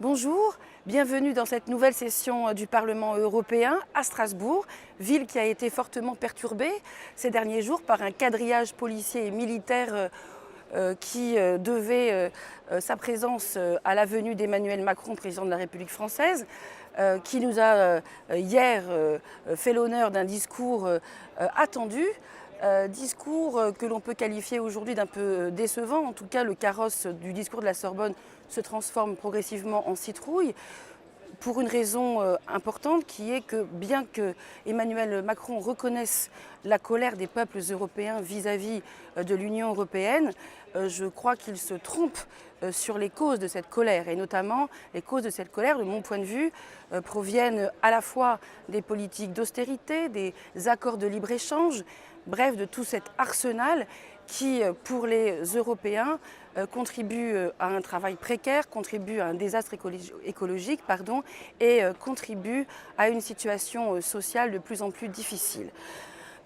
Bonjour, bienvenue dans cette nouvelle session du Parlement européen à Strasbourg, ville qui a été fortement perturbée ces derniers jours par un quadrillage policier et militaire qui devait sa présence à la venue d'Emmanuel Macron, président de la République française, qui nous a hier fait l'honneur d'un discours attendu. Discours que l'on peut qualifier aujourd'hui d'un peu décevant. En tout cas, le carrosse du discours de la Sorbonne se transforme progressivement en citrouille pour une raison importante qui est que bien que Emmanuel Macron reconnaisse la colère des peuples européens vis-à-vis de l'Union européenne, je crois qu'il se trompe sur les causes de cette colère. Et notamment, les causes de cette colère, de mon point de vue, proviennent à la fois des politiques d'austérité, des accords de libre-échange, bref, de tout cet arsenal qui, pour les Européens, contribue à un travail précaire, contribue à un désastre écologique et contribue à une situation sociale de plus en plus difficile.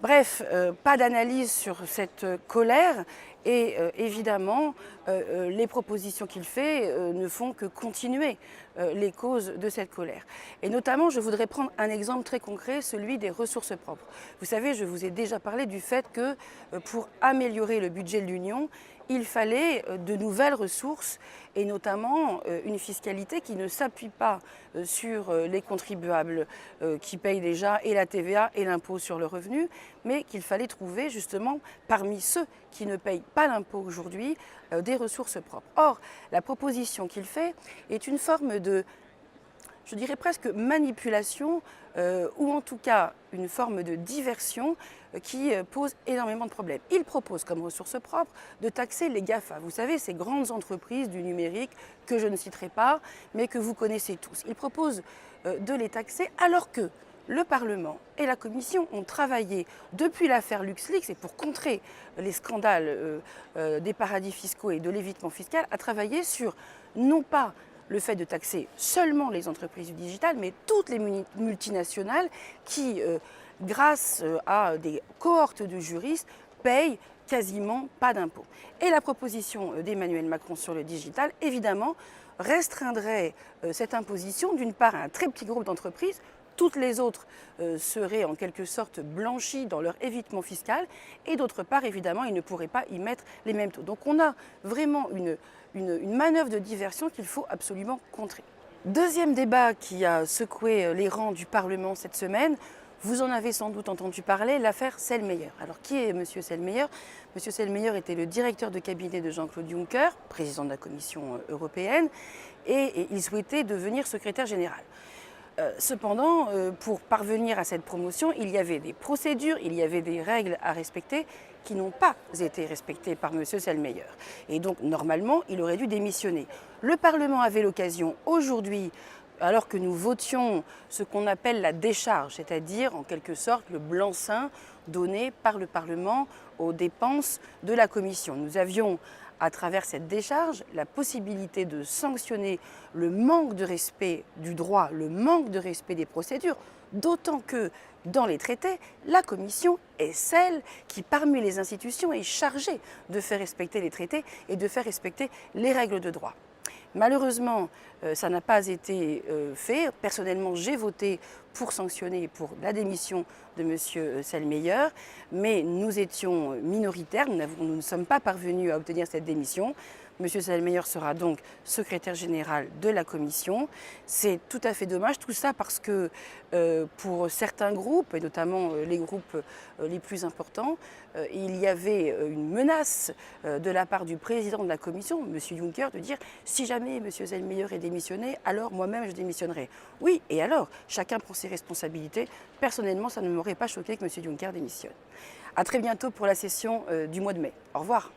Bref, pas d'analyse sur cette colère et évidemment, les propositions qu'il fait ne font que continuer les causes de cette colère. Et notamment, je voudrais prendre un exemple très concret, celui des ressources propres. Vous savez, je vous ai déjà parlé du fait que pour améliorer le budget de l'Union, il fallait de nouvelles ressources et notamment une fiscalité qui ne s'appuie pas sur les contribuables qui payent déjà et la TVA et l'impôt sur le revenu, mais qu'il fallait trouver justement parmi ceux qui ne payent pas l'impôt aujourd'hui des ressources propres. Or, la proposition qu'il fait est une forme de, je dirais presque manipulation ou en tout cas une forme de diversion qui pose énormément de problèmes. Il propose comme ressource propre de taxer les GAFA. Vous savez, ces grandes entreprises du numérique que je ne citerai pas, mais que vous connaissez tous. Il propose de les taxer alors que le Parlement et la Commission ont travaillé depuis l'affaire LuxLeaks et pour contrer les scandales des paradis fiscaux et de l'évitement fiscal, a travaillé sur non pas le fait de taxer seulement les entreprises du digital, mais toutes les multinationales qui, grâce à des cohortes de juristes, payent quasiment pas d'impôts. Et la proposition d'Emmanuel Macron sur le digital, évidemment, restreindrait cette imposition d'une part à un très petit groupe d'entreprises. Toutes les autres seraient en quelque sorte blanchies dans leur évitement fiscal et d'autre part, évidemment, ils ne pourraient pas y mettre les mêmes taux. Donc on a vraiment une manœuvre de diversion qu'il faut absolument contrer. Deuxième débat qui a secoué les rangs du Parlement cette semaine, vous en avez sans doute entendu parler, l'affaire Selmayr. Alors qui est M. Selmayr? M. Selmayr était le directeur de cabinet de Jean-Claude Juncker, président de la Commission européenne, et il souhaitait devenir secrétaire général. Cependant, pour parvenir à cette promotion, il y avait des procédures, il y avait des règles à respecter qui n'ont pas été respectées par M. Selmayr. Et donc, normalement, il aurait dû démissionner. Le Parlement avait l'occasion aujourd'hui, alors que nous votions ce qu'on appelle la décharge, c'est-à-dire en quelque sorte le blanc-seing donné par le Parlement aux dépenses de la Commission. Nous avions à travers cette décharge, la possibilité de sanctionner le manque de respect du droit, le manque de respect des procédures, d'autant que dans les traités, la Commission est celle qui, parmi les institutions, est chargée de faire respecter les traités et de faire respecter les règles de droit. Malheureusement, ça n'a pas été fait. Personnellement, j'ai voté pour sanctionner pour la démission de M. Selmayr, mais nous étions minoritaires, nous ne sommes pas parvenus à obtenir cette démission. M. Selmayr sera donc secrétaire général de la Commission. C'est tout à fait dommage, tout ça parce que pour certains groupes, et notamment les groupes les plus importants, il y avait une menace de la part du président de la Commission, M. Juncker, de dire « si jamais M. Selmayr est démissionné, alors moi-même je démissionnerai ». Oui, et alors, chacun prend ses responsabilités. Personnellement, ça ne m'aurait pas choqué que M. Juncker démissionne. À très bientôt pour la session du mois de mai. Au revoir.